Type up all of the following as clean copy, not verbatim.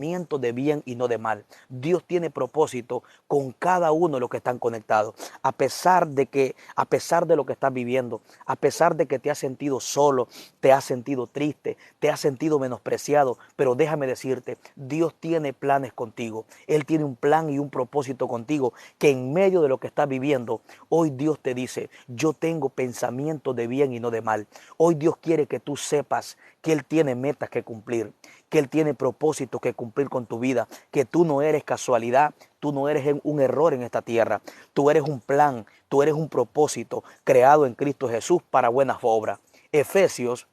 de bien y no de mal. Dios tiene propósito con cada uno de los que están conectados. A pesar de lo que estás viviendo, a pesar de que te has sentido solo, te has sentido triste, te has sentido menospreciado, pero déjame decirte, Dios tiene planes contigo. Él tiene un plan y un propósito contigo, que en medio de lo que estás viviendo, hoy Dios te dice, yo tengo pensamientos de bien y no de mal. Hoy Dios quiere que tú sepas que Él tiene metas que cumplir, que Él tiene propósitos que cumplir con tu vida, que tú no eres casualidad, tú no eres un error en esta tierra, tú eres un plan, tú eres un propósito creado en Cristo Jesús para buenas obras. Efesios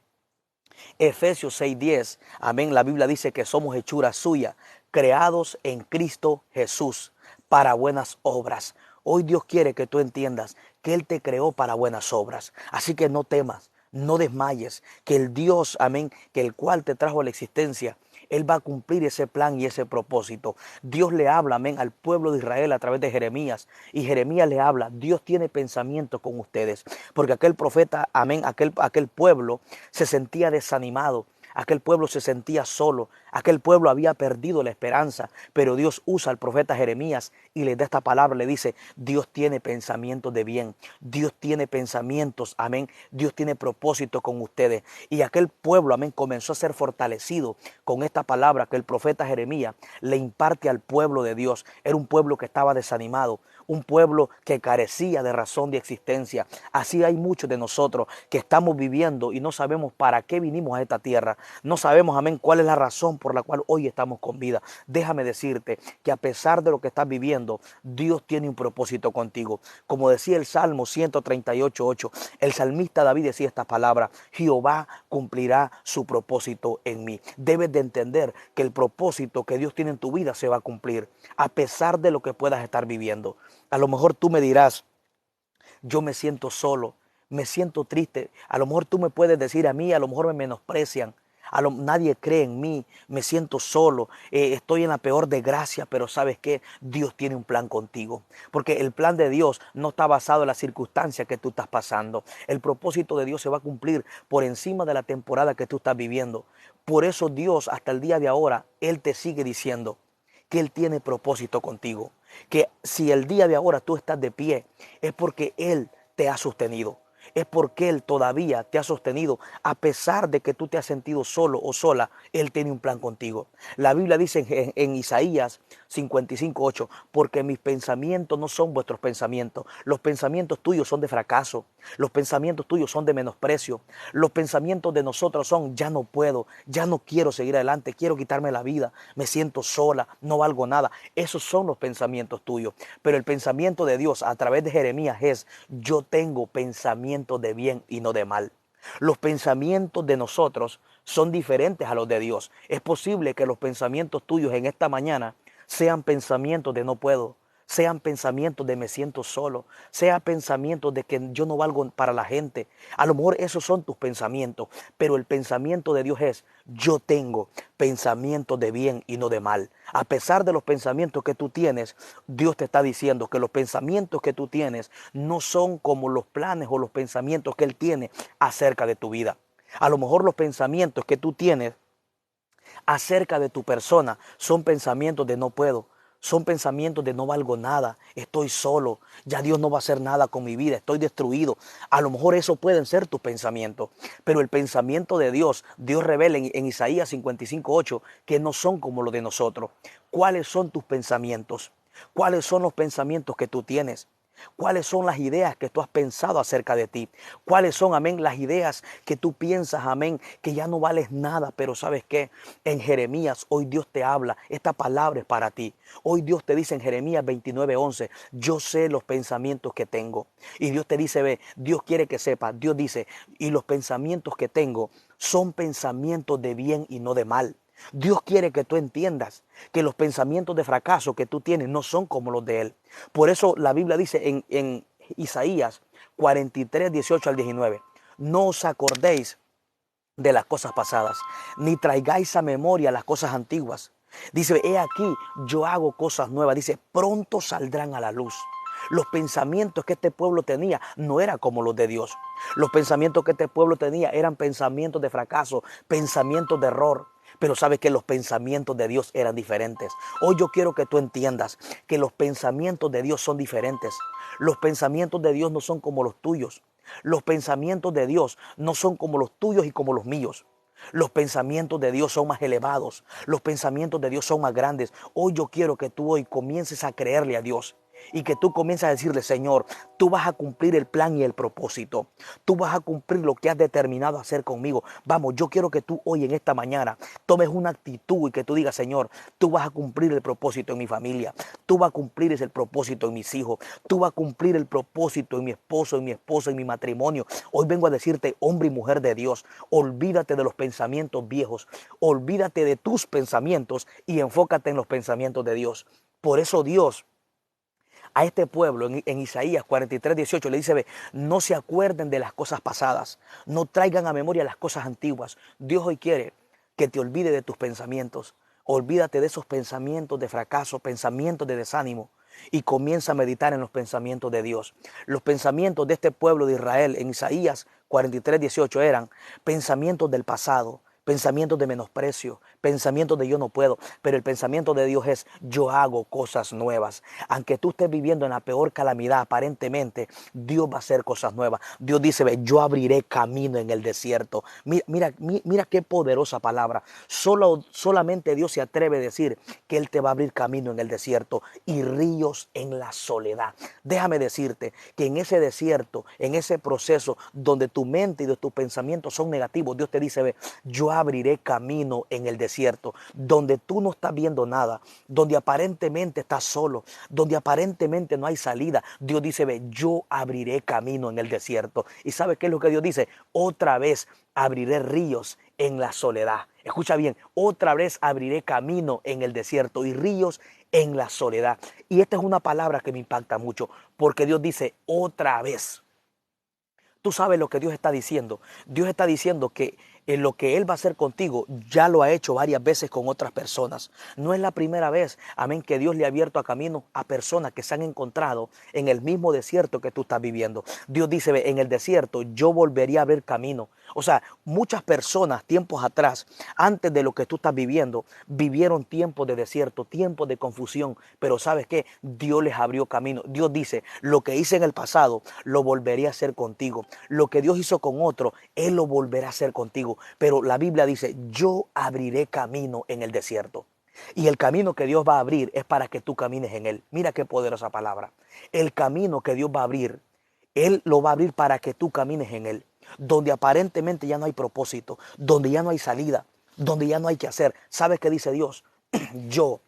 6:10, amén, la Biblia dice que somos hechura suya, creados en Cristo Jesús para buenas obras. Hoy Dios quiere que tú entiendas que Él te creó para buenas obras, así que no temas. No desmayes, que el Dios, amén, que el cual te trajo a la existencia, Él va a cumplir ese plan y ese propósito. Dios le habla, amén, al pueblo de Israel a través de Jeremías. Y Jeremías le habla, Dios tiene pensamientos con ustedes. Porque aquel profeta, amén, aquel pueblo se sentía desanimado. Aquel pueblo se sentía solo, aquel pueblo había perdido la esperanza, pero Dios usa al profeta Jeremías y le da esta palabra, le dice, Dios tiene pensamientos de bien, Dios tiene pensamientos, amén, Dios tiene propósito con ustedes. Y aquel pueblo, amén, comenzó a ser fortalecido con esta palabra que el profeta Jeremías le imparte al pueblo de Dios. Era un pueblo que estaba desanimado, un pueblo que carecía de razón de existencia. Así hay muchos de nosotros que estamos viviendo y no sabemos para qué vinimos a esta tierra. No sabemos, amén, cuál es la razón por la cual hoy estamos con vida. Déjame decirte que a pesar de lo que estás viviendo, Dios tiene un propósito contigo. Como decía el Salmo 138:8, el salmista David decía esta palabra, Jehová cumplirá su propósito en mí. Debes de entender que el propósito que Dios tiene en tu vida se va a cumplir, a pesar de lo que puedas estar viviendo. A lo mejor tú me dirás, yo me siento solo, me siento triste. A lo mejor tú me puedes decir a mí, a lo mejor me menosprecian. Nadie cree en mí, me siento solo, estoy en la peor desgracia, pero ¿sabes qué? Dios tiene un plan contigo, porque el plan de Dios no está basado en las circunstancias que tú estás pasando. El propósito de Dios se va a cumplir por encima de la temporada que tú estás viviendo. Por eso Dios, hasta el día de ahora, Él te sigue diciendo que Él tiene propósito contigo, que si el día de ahora tú estás de pie, es porque Él te ha sostenido. Es porque Él todavía te ha sostenido. A pesar de que tú te has sentido solo o sola, Él tiene un plan contigo. La Biblia dice en Isaías 55:8, porque mis pensamientos no son vuestros pensamientos. Los pensamientos tuyos son de fracaso. Los pensamientos tuyos son de menosprecio. Los pensamientos de nosotros son, ya no puedo, ya no quiero seguir adelante, quiero quitarme la vida, me siento sola, no valgo nada. Esos son los pensamientos tuyos. Pero el pensamiento de Dios a través de Jeremías es, yo tengo pensamientos de bien y no de mal. Los pensamientos de nosotros son diferentes a los de Dios. Es posible que los pensamientos tuyos en esta mañana sean pensamientos de no puedo, sean pensamientos de me siento solo, sean pensamientos de que yo no valgo para la gente. A lo mejor esos son tus pensamientos, pero el pensamiento de Dios es, yo tengo pensamientos de bien y no de mal. A pesar de los pensamientos que tú tienes, Dios te está diciendo que los pensamientos que tú tienes no son como los planes o los pensamientos que Él tiene acerca de tu vida. A lo mejor los pensamientos que tú tienes acerca de tu persona son pensamientos de no puedo, son pensamientos de no valgo nada, estoy solo, ya Dios no va a hacer nada con mi vida, estoy destruido. A lo mejor eso pueden ser tus pensamientos, pero el pensamiento de Dios, Dios revela en Isaías 55:8 que no son como los de nosotros. ¿Cuáles son tus pensamientos? ¿Cuáles son los pensamientos que tú tienes? ¿Cuáles son las ideas que tú has pensado acerca de ti? ¿Cuáles son, amén, las ideas que tú piensas, amén, que ya no vales nada? Pero ¿sabes qué? En Jeremías hoy Dios te habla. Esta palabra es para ti. Hoy Dios te dice en Jeremías 29:11, yo sé los pensamientos que tengo. Y Dios te dice, ve, Dios quiere que sepas. Dios dice, y los pensamientos que tengo son pensamientos de bien y no de mal. Dios quiere que tú entiendas que los pensamientos de fracaso que tú tienes no son como los de Él. Por eso la Biblia dice en Isaías 43:18-19, no os acordéis de las cosas pasadas, ni traigáis a memoria las cosas antiguas. Dice, he aquí, yo hago cosas nuevas. Dice, pronto saldrán a la luz. Los pensamientos que este pueblo tenía no eran como los de Dios. Los pensamientos que este pueblo tenía eran pensamientos de fracaso, pensamientos de error. Pero sabes que los pensamientos de Dios eran diferentes. Hoy yo quiero que tú entiendas que los pensamientos de Dios son diferentes. Los pensamientos de Dios no son como los tuyos. Los pensamientos de Dios no son como los tuyos y como los míos. Los pensamientos de Dios son más elevados. Los pensamientos de Dios son más grandes. Hoy yo quiero que tú hoy comiences a creerle a Dios. Y que tú comiences a decirle, Señor, tú vas a cumplir el plan y el propósito. Tú vas a cumplir lo que has determinado hacer conmigo. Vamos, yo quiero que tú hoy en esta mañana tomes una actitud y que tú digas, Señor, tú vas a cumplir el propósito en mi familia. Tú vas a cumplir ese propósito en mis hijos. Tú vas a cumplir el propósito en mi esposo, en mi esposa, en mi matrimonio. Hoy vengo a decirte, hombre y mujer de Dios, olvídate de los pensamientos viejos. Olvídate de tus pensamientos y enfócate en los pensamientos de Dios. Por eso Dios a este pueblo en Isaías 43:18 le dice, ve, no se acuerden de las cosas pasadas, no traigan a memoria las cosas antiguas. Dios hoy quiere que te olvides de tus pensamientos. Olvídate de esos pensamientos de fracaso, pensamientos de desánimo y comienza a meditar en los pensamientos de Dios. Los pensamientos de este pueblo de Israel en Isaías 43:18 eran pensamientos del pasado, pensamientos de menosprecio, pensamientos de yo no puedo, pero el pensamiento de Dios es yo hago cosas nuevas. Aunque tú estés viviendo en la peor calamidad aparentemente, Dios va a hacer cosas nuevas. Dios dice, ve, yo abriré camino en el desierto. Mira qué poderosa palabra. Solamente Dios se atreve a decir que Él te va a abrir camino en el desierto y ríos en la soledad. Déjame decirte que en ese desierto, en ese proceso donde tu mente y tus pensamientos son negativos, Dios te dice, ve, yo abriré camino en el desierto, donde tú no estás viendo nada, donde aparentemente estás solo, donde aparentemente no hay salida. Dios dice, ve, yo abriré camino en el desierto. ¿Y sabes qué es lo que Dios dice? Otra vez abriré ríos en la soledad. Escucha bien, otra vez abriré camino en el desierto y ríos en la soledad. Y esta es una palabra que me impacta mucho, porque Dios dice, otra vez. Tú sabes lo que Dios está diciendo. Dios está diciendo que en lo que Él va a hacer contigo ya lo ha hecho varias veces con otras personas. No es la primera vez, amén, que Dios le ha abierto a camino a personas que se han encontrado en el mismo desierto que tú estás viviendo. Dios dice, ve, en el desierto yo volvería a abrir camino. O sea, muchas personas tiempos atrás, antes de lo que tú estás viviendo, vivieron tiempos de desierto, tiempos de confusión. Pero ¿sabes qué? Dios les abrió camino. Dios dice, lo que hice en el pasado, lo volveré a hacer contigo. Lo que Dios hizo con otro, Él lo volverá a hacer contigo. Pero la Biblia dice, yo abriré camino en el desierto. Y el camino que Dios va a abrir es para que tú camines en Él. Mira qué poderosa palabra. El camino que Dios va a abrir, Él lo va a abrir para que tú camines en Él. Donde aparentemente ya no hay propósito, donde ya no hay salida, donde ya no hay que hacer. ¿Sabes qué dice Dios? Yo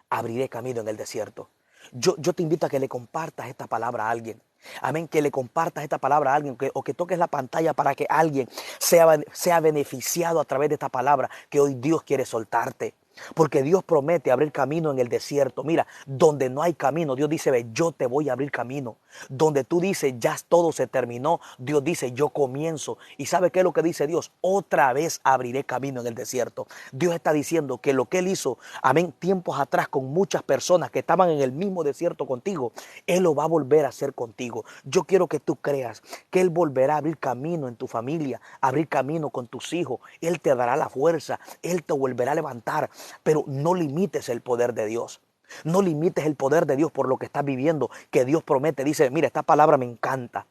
abriré camino en el desierto. Yo te invito a que le compartas esta palabra a alguien. Amén, que le compartas esta palabra a alguien o que toques la pantalla para que alguien sea beneficiado a través de esta palabra que hoy Dios quiere soltarte. Porque Dios promete abrir camino en el desierto. Mira, donde no hay camino, Dios dice, ve, yo te voy a abrir camino. Donde tú dices, ya todo se terminó, Dios dice, yo comienzo. ¿Y sabe qué es lo que dice Dios? Otra vez abriré camino en el desierto. Dios está diciendo que lo que Él hizo, amén, tiempos atrás con muchas personas que estaban en el mismo desierto contigo, Él lo va a volver a hacer contigo. Yo quiero que tú creas que Él volverá a abrir camino en tu familia, abrir camino con tus hijos. Él te dará la fuerza, Él te volverá a levantar. Pero no limites el poder de Dios. No limites el poder de Dios por lo que estás viviendo, que Dios promete. Dice, mira, esta palabra me encanta,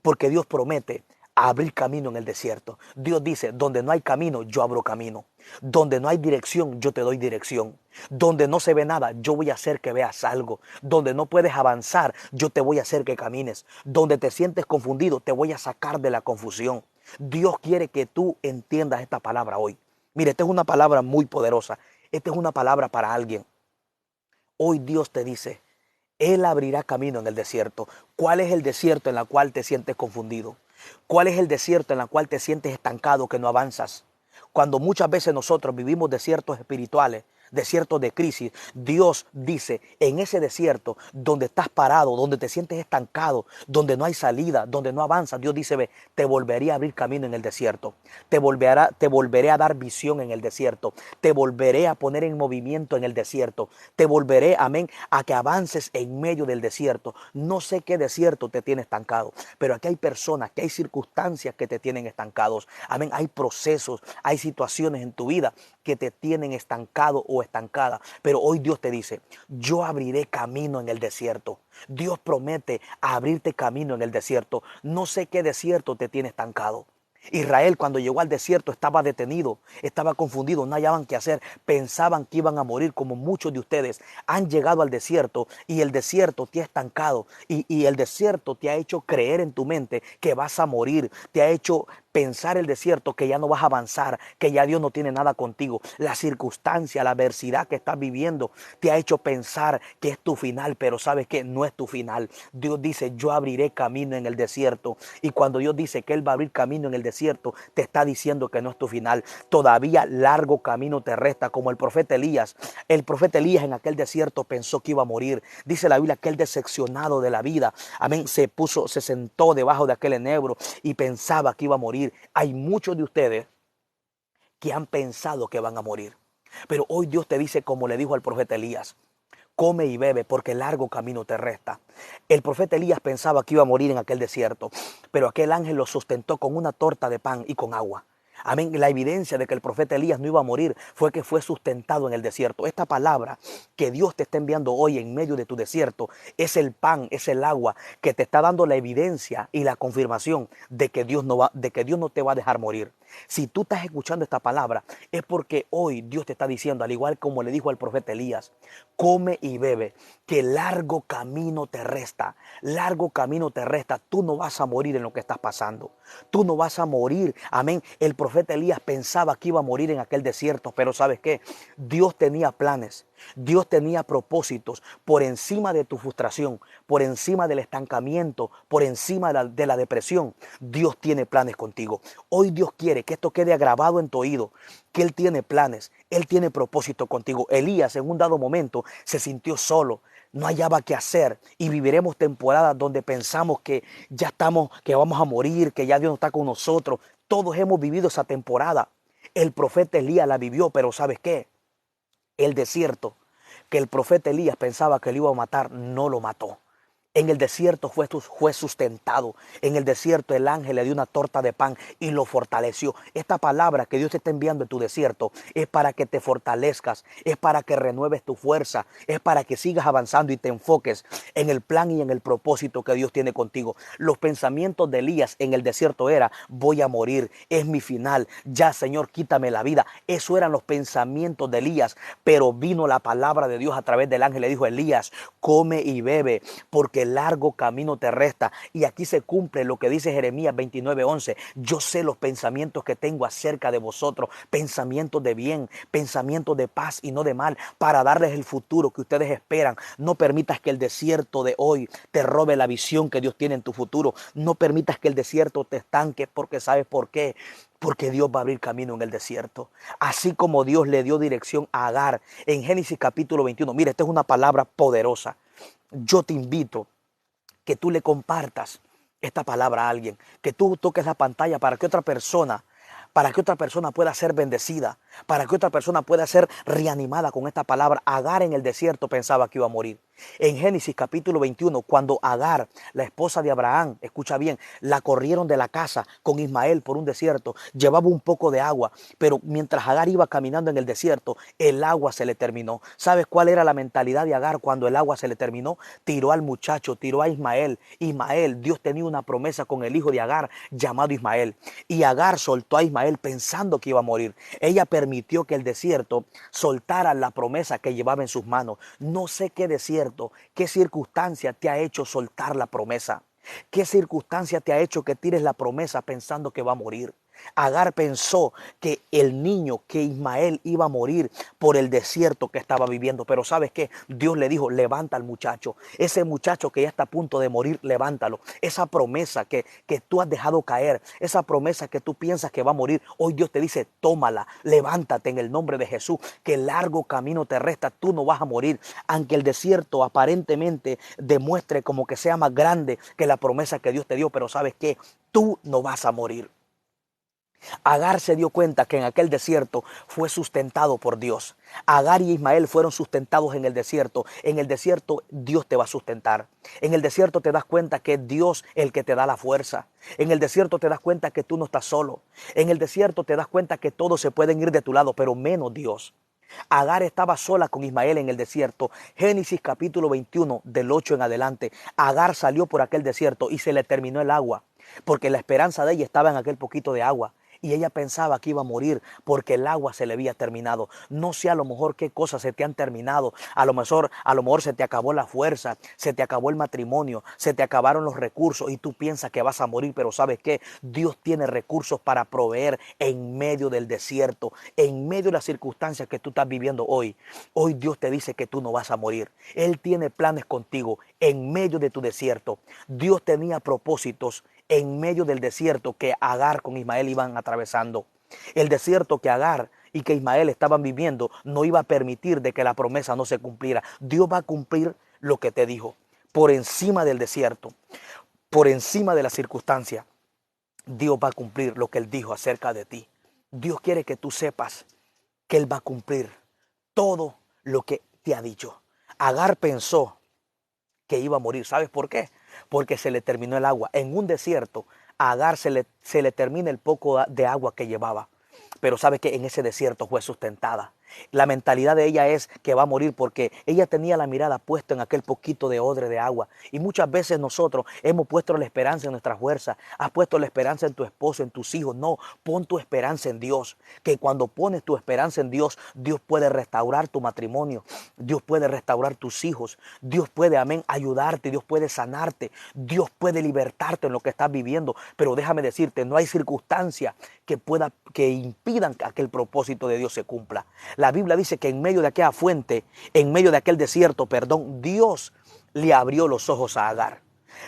porque Dios promete abrir camino en el desierto. Dios dice, donde no hay camino, yo abro camino. Donde no hay dirección, yo te doy dirección. Donde no se ve nada, yo voy a hacer que veas algo. Donde no puedes avanzar, yo te voy a hacer que camines. Donde te sientes confundido, te voy a sacar de la confusión. Dios quiere que tú entiendas esta palabra hoy. Mire, esta es una palabra muy poderosa. Esta es una palabra para alguien. Hoy Dios te dice, Él abrirá camino en el desierto. ¿Cuál es el desierto en el cual te sientes confundido? ¿Cuál es el desierto en el cual te sientes estancado, que no avanzas? Cuando muchas veces nosotros vivimos desiertos espirituales, desiertos de crisis, Dios dice, en ese desierto donde estás parado, donde te sientes estancado, donde no hay salida, donde no avanzas, Dios dice, ve, te volveré a abrir camino en el desierto, te volveré a dar visión en el desierto, te volveré a poner en movimiento en el desierto, te volveré, amén, a que avances en medio del desierto. No sé qué desierto te tiene estancado, pero aquí hay personas, que hay circunstancias que te tienen estancados, amén, hay procesos, hay situaciones en tu vida que te tienen estancado o estancada. Pero hoy Dios te dice, yo abriré camino en el desierto. Dios promete abrirte camino en el desierto. No sé qué desierto te tiene estancado. Israel cuando llegó al desierto estaba detenido, estaba confundido, no hallaban qué hacer, pensaban que iban a morir, como muchos de ustedes han llegado al desierto y el desierto te ha estancado y el desierto te ha hecho creer en tu mente que vas a morir, te ha hecho pensar el desierto que ya no vas a avanzar, que ya Dios no tiene nada contigo. La circunstancia, la adversidad que estás viviendo te ha hecho pensar que es tu final, pero sabes que no es tu final. Dios dice, yo abriré camino en el desierto. Y cuando Dios dice que Él va a abrir camino en el desierto, te está diciendo que no es tu final. Todavía largo camino te resta, como el profeta Elías. El profeta Elías en aquel desierto pensó que iba a morir. Dice la Biblia que él, decepcionado de la vida, amén, se sentó debajo de aquel enebro y pensaba que iba a morir. Hay muchos de ustedes que han pensado que van a morir. Pero hoy Dios te dice, como le dijo al profeta Elías, come y bebe porque largo camino te resta. El profeta Elías pensaba que iba a morir en aquel desierto, pero aquel ángel lo sustentó con una torta de pan y con agua. Amén. La evidencia de que el profeta Elías no iba a morir fue que fue sustentado en el desierto. Esta palabra que Dios te está enviando hoy en medio de tu desierto es el pan, es el agua que te está dando la evidencia y la confirmación de que Dios no te va a dejar morir. Si tú estás escuchando esta palabra es porque hoy Dios te está diciendo, al igual como le dijo al profeta Elías, come y bebe, que largo camino te resta, largo camino te resta. Tú no vas a morir en lo que estás pasando. Tú no vas a morir. Amén. El profeta Elías pensaba que iba a morir en aquel desierto, pero ¿sabes qué? Dios tenía planes. Dios tenía propósitos por encima de tu frustración, por encima del estancamiento, por encima de la depresión. Dios tiene planes contigo. Hoy Dios quiere que esto quede grabado en tu oído, que Él tiene planes, Él tiene propósito contigo. Elías en un dado momento se sintió solo, no hallaba qué hacer y viviremos temporadas donde pensamos que ya estamos, que vamos a morir, que ya Dios no está con nosotros. Todos hemos vivido esa temporada. El profeta Elías la vivió, pero ¿sabes qué? El desierto que el profeta Elías pensaba que lo iba a matar, no lo mató. En el desierto fue sustentado. En el desierto el ángel le dio una torta de pan y lo fortaleció. Esta palabra que Dios te está enviando en tu desierto es para que te fortalezcas, es para que renueves tu fuerza, es para que sigas avanzando y te enfoques en el plan y en el propósito que Dios tiene contigo. Los pensamientos de Elías en el desierto era, voy a morir, es mi final, ya Señor, quítame la vida. Eso eran los pensamientos de Elías, pero vino la palabra de Dios a través del ángel. Le dijo, Elías, come y bebe, porque largo camino te resta. Y aquí se cumple lo que dice Jeremías 29:11. Yo sé los pensamientos que tengo acerca de vosotros, pensamientos de bien, pensamientos de paz y no de mal, para darles el futuro que ustedes esperan. No permitas que el desierto de hoy te robe la visión que Dios tiene en tu futuro. No permitas que el desierto te estanque, porque ¿sabes por qué? Porque Dios va a abrir camino en el desierto. Así como Dios le dio dirección a Agar en Génesis capítulo 21. Mira, esta es una palabra poderosa. Yo te invito que tú le compartas esta palabra a alguien, que tú toques la pantalla para que otra persona pueda ser bendecida, para que otra persona pueda ser reanimada con esta palabra. Agar en el desierto pensaba que iba a morir. En Génesis capítulo 21, cuando Agar, la esposa de Abraham, escucha bien, la corrieron de la casa con Ismael por un desierto, llevaba un poco de agua, pero mientras Agar iba caminando en el desierto, el agua se le terminó. ¿Sabes cuál era la mentalidad de Agar cuando el agua se le terminó? Tiró al muchacho, tiró a Ismael. Ismael, Dios tenía una promesa con el hijo de Agar llamado Ismael. Y Agar soltó a Ismael pensando que iba a morir. Ella permitió que el desierto soltara la promesa que llevaba en sus manos. No sé qué desierto, qué circunstancia te ha hecho soltar la promesa. ¿Qué circunstancia te ha hecho que tires la promesa pensando que va a morir? Agar pensó que el niño, que Ismael iba a morir por el desierto que estaba viviendo. Pero ¿sabes qué? Dios le dijo, levanta al muchacho. Ese muchacho que ya está a punto de morir, levántalo. Esa promesa que tú has dejado caer, esa promesa que tú piensas que va a morir, hoy Dios te dice, tómala, levántate en el nombre de Jesús, que largo camino te resta, tú no vas a morir. Aunque el desierto aparentemente demuestre como que sea más grande que la promesa que Dios te dio, pero ¿sabes qué? Tú no vas a morir. Agar se dio cuenta que en aquel desierto fue sustentado por Dios. Agar y Ismael fueron sustentados en el desierto. En el desierto Dios te va a sustentar. En el desierto te das cuenta que es Dios el que te da la fuerza. En el desierto te das cuenta que tú no estás solo. En el desierto te das cuenta que todos se pueden ir de tu lado, pero menos Dios. Agar estaba sola con Ismael en el desierto. Génesis capítulo 21 del 8 en adelante. Agar salió por aquel desierto y se le terminó el agua, porque la esperanza de ella estaba en aquel poquito de agua. Y ella pensaba que iba a morir porque el agua se le había terminado. No sé a lo mejor qué cosas se te han terminado. A lo mejor se te acabó la fuerza, se te acabó el matrimonio, se te acabaron los recursos y tú piensas que vas a morir. Pero ¿sabes qué? Dios tiene recursos para proveer en medio del desierto, en medio de las circunstancias que tú estás viviendo hoy. Hoy Dios te dice que tú no vas a morir. Él tiene planes contigo en medio de tu desierto. Dios tenía propósitos en medio del desierto que Agar con Ismael iban atravesando. El desierto que Agar y que Ismael estaban viviendo no iba a permitir de que la promesa no se cumpliera. Dios va a cumplir lo que te dijo. Por encima del desierto, por encima de la circunstancia, Dios va a cumplir lo que Él dijo acerca de ti. Dios quiere que tú sepas que Él va a cumplir todo lo que te ha dicho. Agar pensó que iba a morir. ¿Sabes por qué? Porque se le terminó el agua. En un desierto, a Agar se le termina el poco de agua que llevaba. Pero sabe que en ese desierto fue sustentada. La mentalidad de ella es que va a morir porque ella tenía la mirada puesta en aquel poquito de odre de agua. Y muchas veces nosotros hemos puesto la esperanza en nuestras fuerzas. Has puesto la esperanza en tu esposo, en tus hijos. No, pon tu esperanza en Dios. Que cuando pones tu esperanza en Dios, Dios puede restaurar tu matrimonio. Dios puede restaurar tus hijos. Dios puede, amén, ayudarte. Dios puede sanarte. Dios puede libertarte en lo que estás viviendo. Pero déjame decirte, no hay circunstancia que impidan que el propósito de Dios se cumpla. La Biblia dice que en medio de aquella fuente, en medio de aquel desierto, Dios le abrió los ojos a Agar.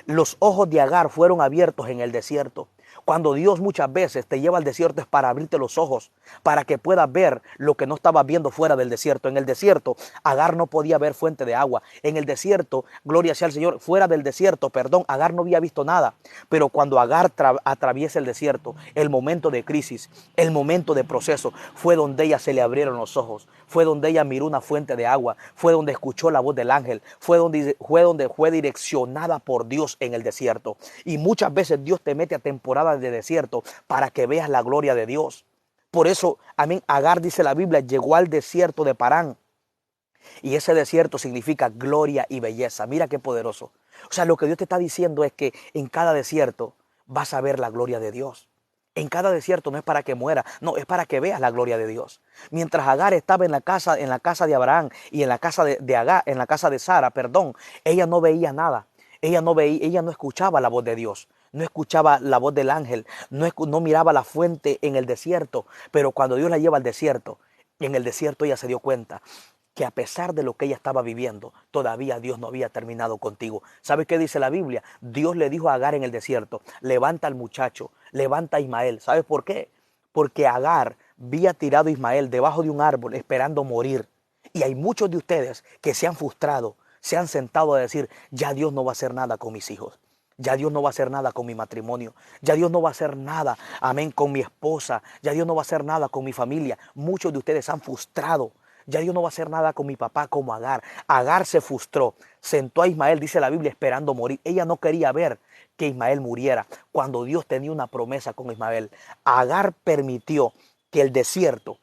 Los ojos de Agar fueron abiertos en el desierto. Cuando Dios muchas veces te lleva al desierto es para abrirte los ojos, para que puedas ver lo que no estabas viendo fuera del desierto. En el desierto, Agar no podía ver fuente de agua. En el desierto, gloria sea al Señor, fuera del desierto, Agar no había visto nada. Pero cuando Agar atraviesa el desierto, el momento de crisis, el momento de proceso, fue donde ella se le abrieron los ojos. Fue donde ella miró una fuente de agua. Fue donde escuchó la voz del ángel. Fue donde fue direccionada por Dios en el desierto. Y muchas veces Dios te mete a temporadas de desierto para que veas la gloria de Dios. Por eso, amén, Agar, dice la Biblia, llegó al desierto de Parán. Y ese desierto significa gloria y belleza. Mira qué poderoso. O sea, lo que Dios te está diciendo es que en cada desierto vas a ver la gloria de Dios. En cada desierto no es para que muera, no, es para que veas la gloria de Dios. Mientras Agar estaba en la casa de Abraham y en la casa de Agar, en la casa de Sara, ella no veía nada. Ella no escuchaba la voz de Dios. No escuchaba la voz del ángel, no miraba la fuente en el desierto. Pero cuando Dios la lleva al desierto, en el desierto ella se dio cuenta que a pesar de lo que ella estaba viviendo, todavía Dios no había terminado contigo. ¿Sabes qué dice la Biblia? Dios le dijo a Agar en el desierto, levanta al muchacho, levanta a Ismael. ¿Sabes por qué? Porque Agar había tirado a Ismael debajo de un árbol esperando morir. Y hay muchos de ustedes que se han frustrado, se han sentado a decir, ya Dios no va a hacer nada con mis hijos. Ya Dios no va a hacer nada con mi matrimonio. Ya Dios no va a hacer nada, amén, con mi esposa. Ya Dios no va a hacer nada con mi familia. Muchos de ustedes han frustrado. Ya Dios no va a hacer nada con mi papá como Agar. Agar se frustró. Sentó a Ismael, dice la Biblia, esperando morir. Ella no quería ver que Ismael muriera cuando Dios tenía una promesa con Ismael. Agar permitió que el desierto,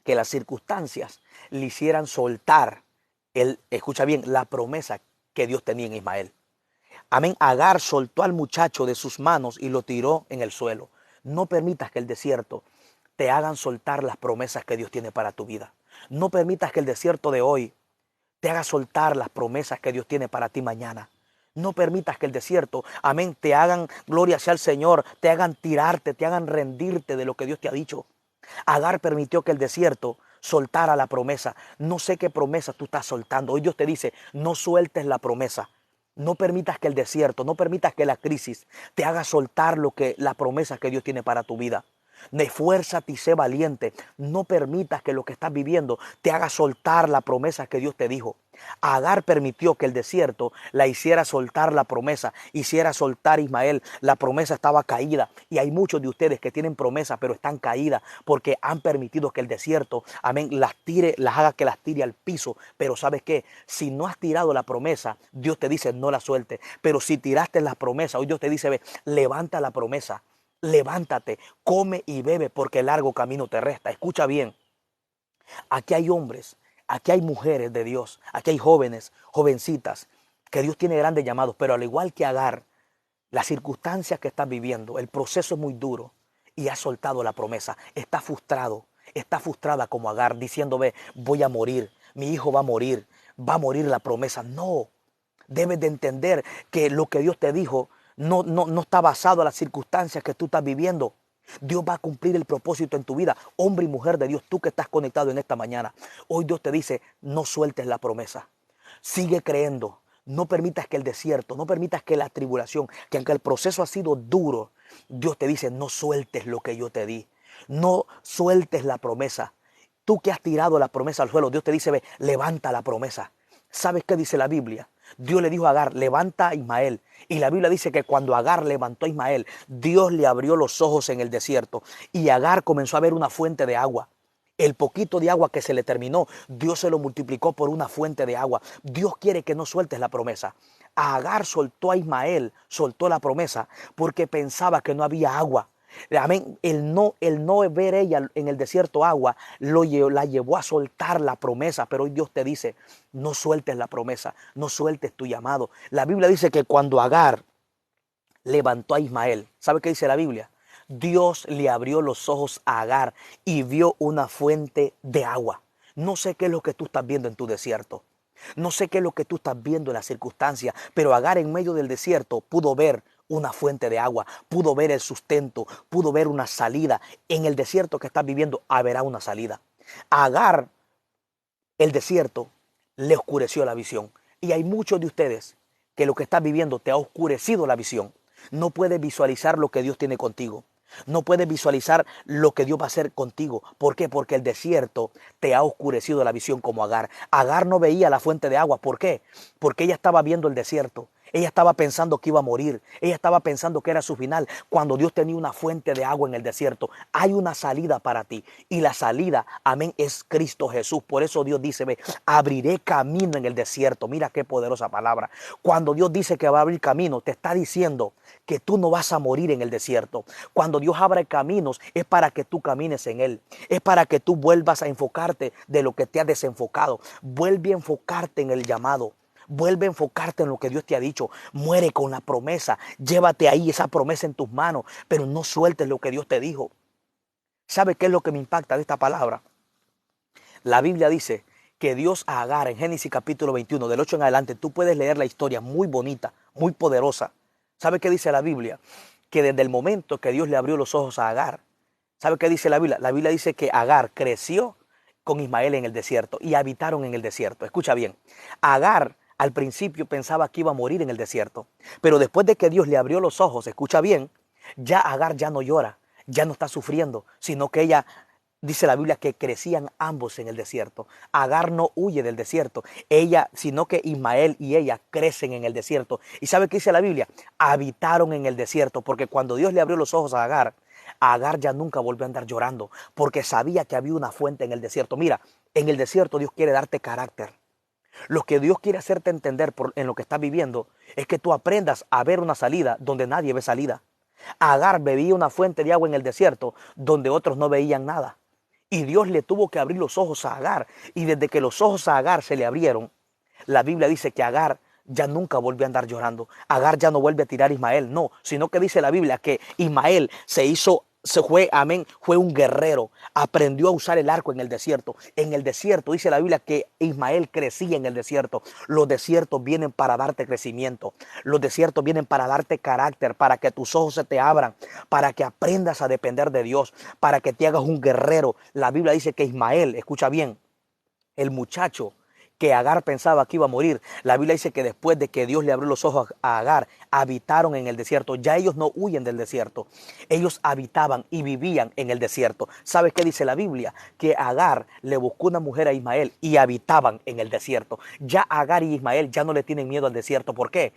que las circunstancias le hicieran soltar, escucha bien, la promesa que Dios tenía en Ismael. Amén. Agar soltó al muchacho de sus manos y lo tiró en el suelo. No permitas que el desierto te hagan soltar las promesas que Dios tiene para tu vida. No permitas que el desierto de hoy te haga soltar las promesas que Dios tiene para ti mañana. No permitas que el desierto, amén, te hagan, gloria sea al Señor, te hagan tirarte, te hagan rendirte de lo que Dios te ha dicho. Agar permitió que el desierto soltara la promesa. No sé qué promesa tú estás soltando. Hoy Dios te dice, no sueltes la promesa. No permitas que el desierto, no permitas que la crisis te haga soltar la promesa que Dios tiene para tu vida. Esfuérzate y sé valiente. No permitas que lo que estás viviendo te haga soltar la promesa que Dios te dijo. Agar permitió que el desierto la hiciera soltar la promesa, hiciera soltar a Ismael. La promesa estaba caída y hay muchos de ustedes que tienen promesa pero están caídas porque han permitido que el desierto, amén, las tire, las haga que las tire al piso. Pero ¿sabes qué? Si no has tirado la promesa, Dios te dice no la suelte. Pero si tiraste la promesa, hoy Dios te dice, ve, levanta la promesa. Levántate, come y bebe porque el largo camino te resta. Escucha bien, aquí hay hombres, aquí hay mujeres de Dios, aquí hay jóvenes, jovencitas, que Dios tiene grandes llamados, pero al igual que Agar, las circunstancias que estás viviendo, el proceso es muy duro y has soltado la promesa. Está frustrado, está frustrada como Agar, diciendo, ve, voy a morir, mi hijo va a morir la promesa. No, debes de entender que lo que Dios te dijo no está basado en las circunstancias que tú estás viviendo. Dios va a cumplir el propósito en tu vida. Hombre y mujer de Dios, tú que estás conectado en esta mañana. Hoy Dios te dice, no sueltes la promesa. Sigue creyendo. No permitas que el desierto, no permitas que la tribulación, que aunque el proceso ha sido duro, Dios te dice, no sueltes lo que yo te di. No sueltes la promesa. Tú que has tirado la promesa al suelo, Dios te dice, ve, levanta la promesa. ¿Sabes qué dice la Biblia? Dios le dijo a Agar, levanta a Ismael. Y la Biblia dice que cuando Agar levantó a Ismael, Dios le abrió los ojos en el desierto. Y Agar comenzó a ver una fuente de agua. El poquito de agua que se le terminó, Dios se lo multiplicó por una fuente de agua. Dios quiere que no sueltes la promesa. Agar soltó a Ismael, soltó la promesa, porque pensaba que no había agua. Amén. El no ver ella en el desierto agua la llevó a soltar la promesa. Pero hoy Dios te dice, no sueltes la promesa, no sueltes tu llamado. La Biblia dice que cuando Agar levantó a Ismael, ¿sabe qué dice la Biblia? Dios le abrió los ojos a Agar y vio una fuente de agua. No sé qué es lo que tú estás viendo en tu desierto. No sé qué es lo que tú estás viendo en las circunstancias, pero Agar en medio del desierto pudo ver una fuente de agua, pudo ver el sustento, pudo ver una salida. En el desierto que estás viviendo habrá una salida. A Agar, el desierto, le oscureció la visión. Y hay muchos de ustedes que lo que estás viviendo te ha oscurecido la visión. No puedes visualizar lo que Dios tiene contigo. No puedes visualizar lo que Dios va a hacer contigo. ¿Por qué? Porque el desierto te ha oscurecido la visión como Agar. Agar no veía la fuente de agua. ¿Por qué? Porque ella estaba viendo el desierto. Ella estaba pensando que iba a morir. Ella estaba pensando que era su final. Cuando Dios tenía una fuente de agua en el desierto, hay una salida para ti. Y la salida, amén, es Cristo Jesús. Por eso Dios dice, ve, abriré camino en el desierto. Mira qué poderosa palabra. Cuando Dios dice que va a abrir camino, te está diciendo que tú no vas a morir en el desierto. Cuando Dios abre caminos, es para que tú camines en Él. Es para que tú vuelvas a enfocarte de lo que te ha desenfocado. Vuelve a enfocarte en el llamado. Vuelve a enfocarte en lo que Dios te ha dicho. Muere con la promesa. Llévate ahí esa promesa en tus manos, pero no sueltes lo que Dios te dijo. ¿Sabe qué es lo que me impacta de esta palabra? La Biblia dice que Dios a Agar en Génesis capítulo 21, del 8 en adelante, tú puedes leer la historia muy bonita, muy poderosa. ¿Sabe qué dice la Biblia? Que desde el momento que Dios le abrió los ojos a Agar, ¿sabe qué dice la Biblia? La Biblia dice que Agar creció con Ismael en el desierto y habitaron en el desierto. Escucha bien, Agar al principio pensaba que iba a morir en el desierto, pero después de que Dios le abrió los ojos, escucha bien, ya Agar ya no llora, ya no está sufriendo, sino que ella, dice la Biblia, que crecían ambos en el desierto. Agar no huye del desierto, ella, sino que Ismael y ella crecen en el desierto. ¿Y sabe qué dice la Biblia? Habitaron en el desierto, porque cuando Dios le abrió los ojos a Agar ya nunca volvió a andar llorando, porque sabía que había una fuente en el desierto. Mira, en el desierto Dios quiere darte carácter. Lo que Dios quiere hacerte entender en lo que estás viviendo es que tú aprendas a ver una salida donde nadie ve salida. Agar bebía una fuente de agua en el desierto donde otros no veían nada. Y Dios le tuvo que abrir los ojos a Agar. Y desde que los ojos a Agar se le abrieron, la Biblia dice que Agar ya nunca vuelve a andar llorando. Agar ya no vuelve a tirar a Ismael, no, sino que dice la Biblia que Ismael se hizo fue un guerrero, aprendió a usar el arco en el desierto. En el desierto dice la Biblia que Ismael crecía en el desierto. Los desiertos vienen para darte crecimiento. Los desiertos vienen para darte carácter, para que tus ojos se te abran, para que aprendas a depender de Dios, para que te hagas un guerrero. La Biblia dice que Ismael, escucha bien, el muchacho que Agar pensaba que iba a morir. La Biblia dice que después de que Dios le abrió los ojos a Agar, habitaron en el desierto. Ya ellos no huyen del desierto. Ellos habitaban y vivían en el desierto. ¿Sabes qué dice la Biblia? Que Agar le buscó una mujer a Ismael y habitaban en el desierto. Ya Agar y Ismael ya no le tienen miedo al desierto. ¿Por qué?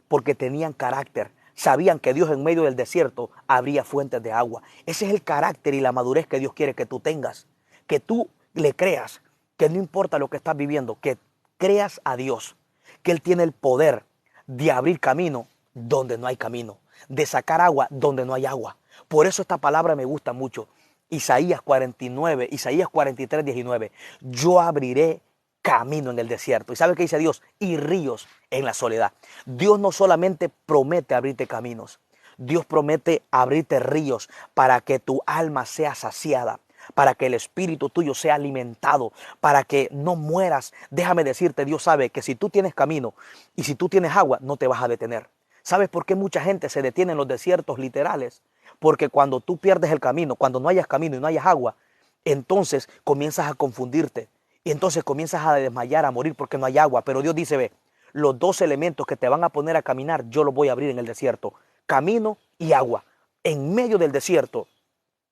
Porque tenían carácter. Sabían que Dios en medio del desierto habría fuentes de agua. Ese es el carácter y la madurez que Dios quiere que tú tengas. Que tú le creas, que no importa lo que estás viviendo, que creas a Dios, que Él tiene el poder de abrir camino donde no hay camino, de sacar agua donde no hay agua. Por eso esta palabra me gusta mucho. Isaías 49, Isaías 43, 19. Yo abriré camino en el desierto. ¿Y sabe qué dice Dios? Y ríos en la soledad. Dios no solamente promete abrirte caminos, Dios promete abrirte ríos para que tu alma sea saciada, para que el espíritu tuyo sea alimentado, para que no mueras. Déjame decirte, Dios sabe que si tú tienes camino y si tú tienes agua, no te vas a detener. ¿Sabes por qué mucha gente se detiene en los desiertos literales? Porque cuando tú pierdes el camino, cuando no hayas camino y no hayas agua, entonces comienzas a confundirte y entonces comienzas a desmayar, a morir porque no hay agua. Pero Dios dice, ve, los dos elementos que te van a poner a caminar, yo los voy a abrir en el desierto. Camino y agua. En medio del desierto,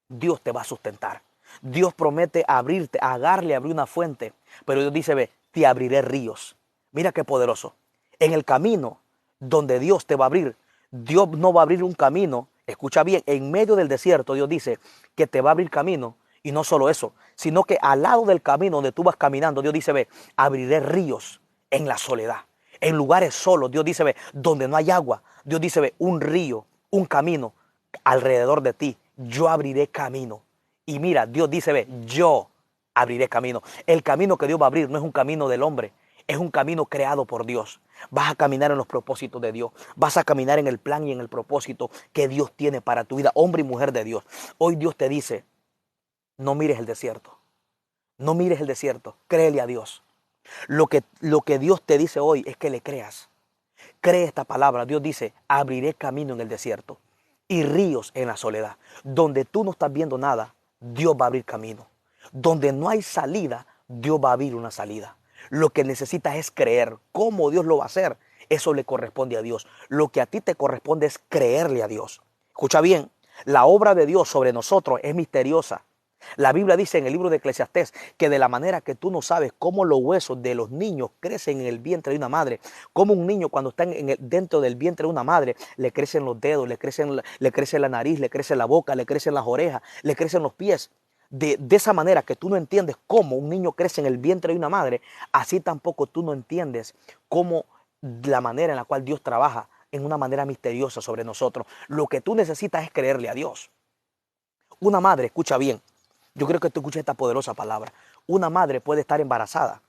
Dios te va a sustentar. Dios promete abrirte, a Agar le abrió una fuente, pero Dios dice, ve, te abriré ríos. Mira qué poderoso. En el camino donde Dios te va a abrir, Dios no va a abrir un camino, escucha bien, en medio del desierto Dios dice que te va a abrir camino, y no solo eso, sino que al lado del camino donde tú vas caminando, Dios dice, ve, abriré ríos en la soledad, en lugares solos. Dios dice, ve, donde no hay agua, Dios dice, ve, un río, un camino alrededor de ti, yo abriré camino. Y mira, Dios dice, ve, yo abriré camino. El camino que Dios va a abrir no es un camino del hombre, es un camino creado por Dios. Vas a caminar en los propósitos de Dios. Vas a caminar en el plan y en el propósito que Dios tiene para tu vida, hombre y mujer de Dios. Hoy Dios te dice, no mires el desierto. No mires el desierto, créele a Dios. Lo que Dios te dice hoy es que le creas. Cree esta palabra. Dios dice, abriré camino en el desierto y ríos en la soledad. Donde tú no estás viendo nada, Dios va a abrir camino. Donde no hay salida, Dios va a abrir una salida. Lo que necesitas es creer. ¿Cómo Dios lo va a hacer? Eso le corresponde a Dios. Lo que a ti te corresponde es creerle a Dios. Escucha bien, la obra de Dios sobre nosotros es misteriosa. La Biblia dice en el libro de Eclesiastés que de la manera que tú no sabes cómo los huesos de los niños crecen en el vientre de una madre, como un niño cuando está dentro del vientre de una madre, le crecen los dedos, le crece la nariz, le crece la boca, le crecen las orejas, le crecen los pies. De esa manera que tú no entiendes cómo un niño crece en el vientre de una madre, así tampoco tú no entiendes cómo la manera en la cual Dios trabaja en una manera misteriosa sobre nosotros. Lo que tú necesitas es creerle a Dios. Una madre, escucha bien, yo creo que tú escuchas esta poderosa palabra. Una madre puede estar embarazada,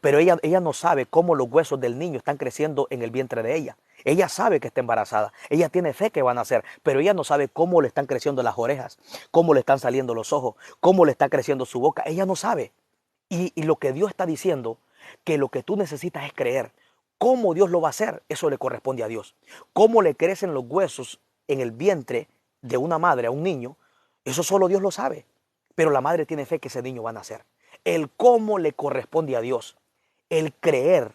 pero ella no sabe cómo los huesos del niño están creciendo en el vientre de ella. Ella sabe que está embarazada, ella tiene fe que van a nacer, pero ella no sabe cómo le están creciendo las orejas, cómo le están saliendo los ojos, cómo le está creciendo su boca. Ella no sabe. Y lo que Dios está diciendo, que lo que tú necesitas es creer. ¿Cómo Dios lo va a hacer? Eso le corresponde a Dios. ¿Cómo le crecen los huesos en el vientre de una madre a un niño? Eso solo Dios lo sabe. Pero la madre tiene fe que ese niño va a nacer. El cómo le corresponde a Dios. El creer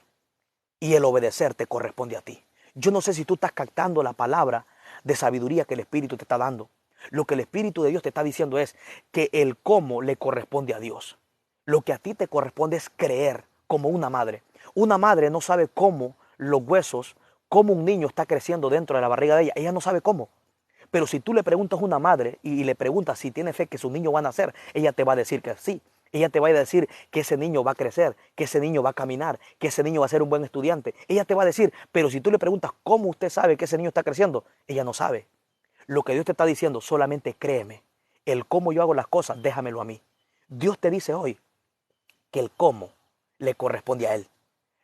y el obedecer te corresponde a ti. Yo no sé si tú estás captando la palabra de sabiduría que el Espíritu te está dando. Lo que el Espíritu de Dios te está diciendo es que el cómo le corresponde a Dios. Lo que a ti te corresponde es creer como una madre. Una madre no sabe cómo los huesos, cómo un niño está creciendo dentro de la barriga de ella. Ella no sabe cómo. Pero si tú le preguntas a una madre y le preguntas si tiene fe que su niño va a nacer, ella te va a decir que sí. Ella te va a decir que ese niño va a crecer, que ese niño va a caminar, que ese niño va a ser un buen estudiante. Ella te va a decir, pero si tú le preguntas cómo usted sabe que ese niño está creciendo, ella no sabe. Lo que Dios te está diciendo, solamente créeme. El cómo yo hago las cosas, déjamelo a mí. Dios te dice hoy que el cómo le corresponde a Él.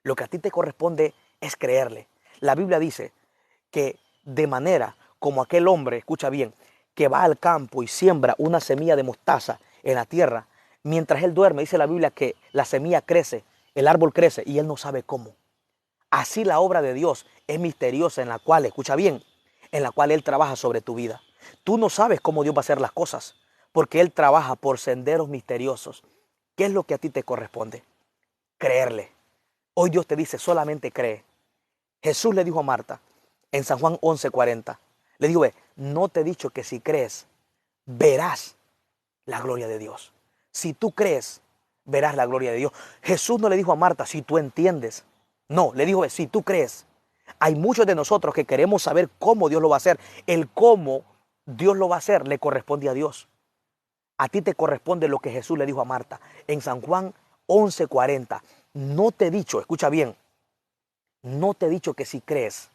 Lo que a ti te corresponde es creerle. La Biblia dice que de manera como aquel hombre, escucha bien, que va al campo y siembra una semilla de mostaza en la tierra, mientras él duerme, dice la Biblia que la semilla crece, el árbol crece y él no sabe cómo. Así la obra de Dios es misteriosa, en la cual, escucha bien, en la cual Él trabaja sobre tu vida. Tú no sabes cómo Dios va a hacer las cosas, porque Él trabaja por senderos misteriosos. ¿Qué es lo que a ti te corresponde? Creerle. Hoy Dios te dice, solamente cree. Jesús le dijo a Marta, en San Juan 11:40, le dijo, no te he dicho que si crees, verás la gloria de Dios. Si tú crees, verás la gloria de Dios. Jesús no le dijo a Marta, si tú entiendes. No, le dijo, si tú crees. Hay muchos de nosotros que queremos saber cómo Dios lo va a hacer. El cómo Dios lo va a hacer le corresponde a Dios. A ti te corresponde lo que Jesús le dijo a Marta en San Juan 11:40. No te he dicho, escucha bien, no te he dicho que si crees,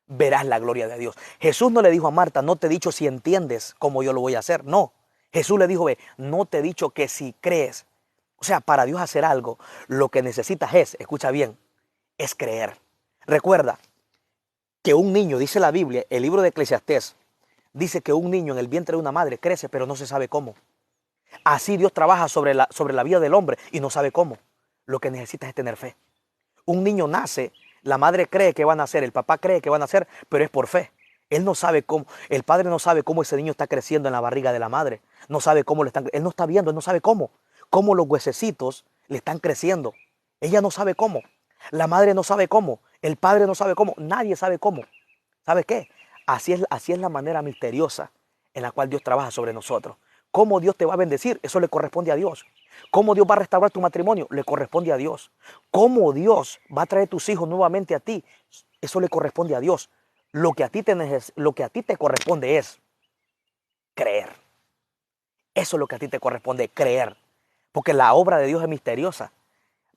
verás la gloria de Dios. Jesús no le dijo a Marta, no te he dicho si entiendes cómo yo lo voy a hacer. No, Jesús le dijo, no te he dicho que si crees. O sea, para Dios hacer algo, lo que necesitas es, escucha bien, es creer. Recuerda que un niño, dice la Biblia, el libro de Eclesiastés, dice que un niño en el vientre de una madre crece, pero no se sabe cómo. Así Dios trabaja sobre la vida del hombre y no sabe cómo. Lo que necesita es tener fe. Un niño nace, la madre cree que va a nacer, el papá cree que va a nacer, pero es por fe. Él no sabe cómo, el padre no sabe cómo ese niño está creciendo en la barriga de la madre. No sabe cómo él no está viendo, él no sabe cómo los huesecitos le están creciendo. Ella no sabe cómo. La madre no sabe cómo. El padre no sabe cómo. Nadie sabe cómo. ¿Sabe qué? Así es la manera misteriosa en la cual Dios trabaja sobre nosotros. Cómo Dios te va a bendecir, eso le corresponde a Dios. Cómo Dios va a restaurar tu matrimonio, le corresponde a Dios. Cómo Dios va a traer tus hijos nuevamente a ti, eso le corresponde a Dios. Lo que a ti te corresponde es creer. Eso es lo que a ti te corresponde, creer. Porque la obra de Dios es misteriosa.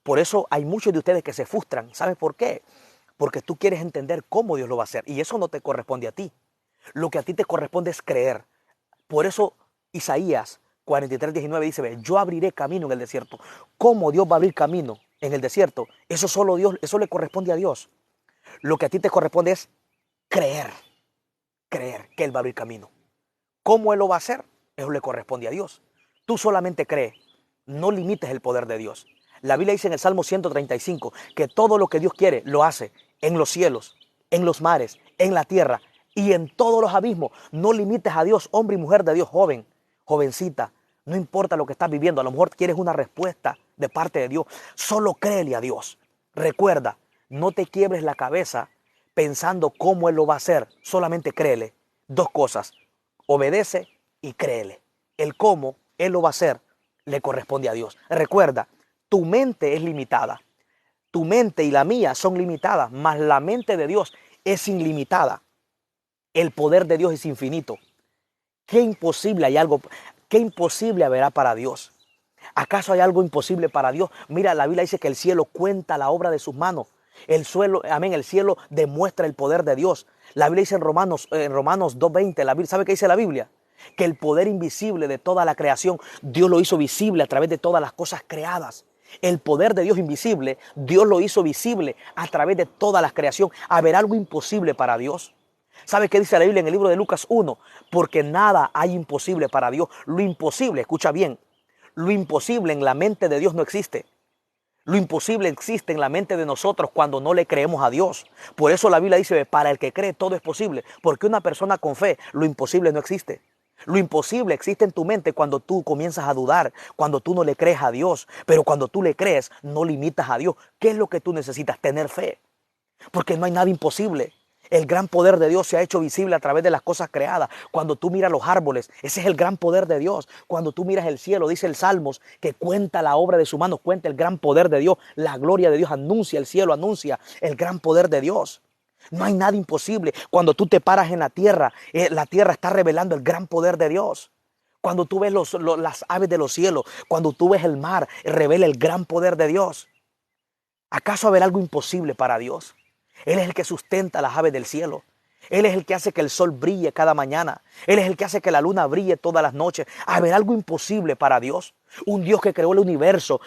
Por eso hay muchos de ustedes que se frustran. ¿Sabes por qué? Porque tú quieres entender cómo Dios lo va a hacer. Y eso no te corresponde a ti. Lo que a ti te corresponde es creer. Por eso Isaías 43:19 dice, yo abriré camino en el desierto. ¿Cómo Dios va a abrir camino en el desierto? Eso solo Dios, eso le corresponde a Dios. Lo que a ti te corresponde es creer. Creer que Él va a abrir camino. ¿Cómo Él lo va a hacer? Eso le corresponde a Dios. Tú solamente cree. No limites el poder de Dios. La Biblia dice en el Salmo 135 que todo lo que Dios quiere lo hace en los cielos, en los mares, en la tierra y en todos los abismos. No limites a Dios, hombre y mujer de Dios, joven, jovencita. No importa lo que estás viviendo, a lo mejor quieres una respuesta de parte de Dios. Solo créele a Dios. Recuerda, no te quiebres la cabeza pensando cómo Él lo va a hacer. Solamente créele. Dos cosas, obedece y créele. El cómo Él lo va a hacer le corresponde a Dios. Recuerda, tu mente es limitada. Tu mente y la mía son limitadas, mas la mente de Dios es ilimitada. El poder de Dios es infinito. ¿Qué imposible habrá para Dios? ¿Acaso hay algo imposible para Dios? Mira, la Biblia dice que el cielo cuenta la obra de sus manos. El cielo demuestra el poder de Dios. La Biblia dice en Romanos 2:20, ¿sabe qué dice la Biblia? Que el poder invisible de toda la creación, Dios lo hizo visible a través de todas las cosas creadas. El poder de Dios invisible, Dios lo hizo visible a través de toda la creación. ¿Habrá algo imposible para Dios? ¿Sabe qué dice la Biblia en el libro de Lucas 1? Porque nada hay imposible para Dios. Lo imposible, escucha bien, lo imposible en la mente de Dios no existe. Lo imposible existe en la mente de nosotros cuando no le creemos a Dios. Por eso la Biblia dice, para el que cree todo es posible. Porque una persona con fe, lo imposible no existe. Lo imposible existe en tu mente cuando tú comienzas a dudar, cuando tú no le crees a Dios. Pero cuando tú le crees, no limitas a Dios. ¿Qué es lo que tú necesitas? Tener fe. Porque no hay nada imposible. El gran poder de Dios se ha hecho visible a través de las cosas creadas. Cuando tú miras los árboles, ese es el gran poder de Dios. Cuando tú miras el cielo, dice el Salmos, que cuenta la obra de su mano, cuenta el gran poder de Dios. La gloria de Dios anuncia, el cielo anuncia el gran poder de Dios. No hay nada imposible. Cuando tú te paras en la tierra está revelando el gran poder de Dios. Cuando tú ves las aves de los cielos, cuando tú ves el mar, revela el gran poder de Dios. ¿Acaso habrá algo imposible para Dios? Él es el que sustenta las aves del cielo. Él es el que hace que el sol brille cada mañana. Él es el que hace que la luna brille todas las noches. ¿Habrá algo imposible para Dios? Un Dios que creó el universo,